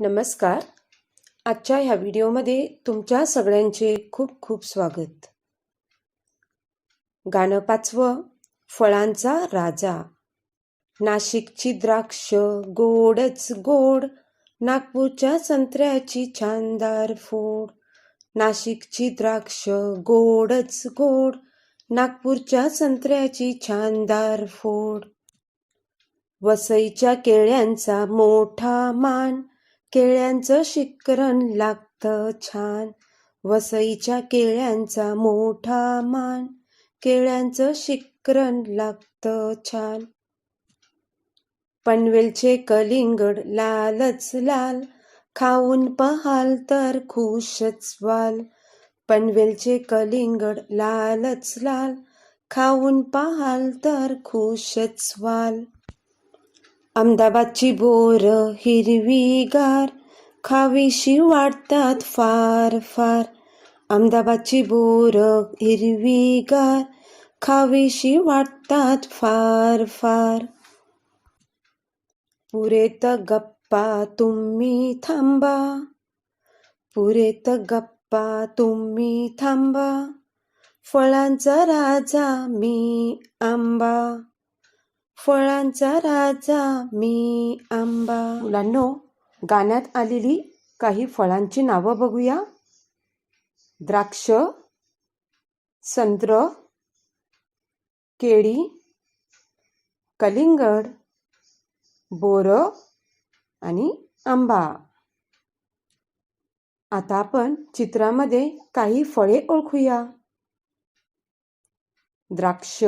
नमस्कार. आजच्या ह्या व्हिडिओमध्ये तुमच्या सगळ्यांचे खूप खूप स्वागत. गाणं 5वं, फळांचा राजा. नाशिकची द्राक्ष गोडच गोड, नागपूरच्या संत्र्याची छानदार फोड. नाशिकची द्राक्ष गोडच गोड, नागपूरच्या संत्र्याची छानदार फोड. वसईच्या केळ्यांचा मोठा मान, केळ्यांचं शिकरण लागतं छान. वसईच्या केळ्यांचा मोठा मान, केळ्यांचं शिकरण लागतं छान. पनवेलचे कलिंगड लालच लाल, खाऊन पहाल तर खुशच व्हाल. पनवेलचे कलिंगड लालच लाल, खाऊन पहाल तर खुशच व्हाल. अहमदाबादची बोर हिरवीगार, खावीशी वाटतात फार फार. अहमदाबादची बोर हिरवीगार, खावीशी वाटतात फार फार. पुरेत गप्पा तुम्ही थांबा, पुरेत गप्पा तुम्ही थांबा, फळांचा राजा मी आंबा, फळांचा राजा मी आंबा. मुलांनो, गाण्यात आलेली काही फळांची नावं बघूया. द्राक्ष, संत्र, केळी, कलिंगड, बोर आणि आंबा. आता आपण चित्रामध्ये काही फळे ओळखूया. द्राक्ष,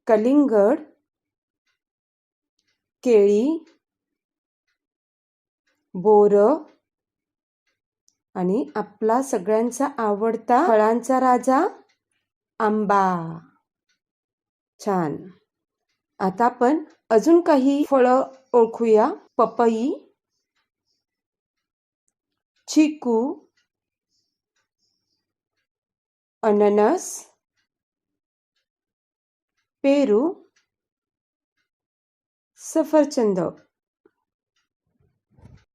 कलिंगड, केळी, बोर आणि आपला सगळ्यांचा आवडता फळांचा राजा आंबा. छान. आता आपण अजून काही फळं ओळखूया. पपई, चिकू, अननस, पेरू, सफरचंद.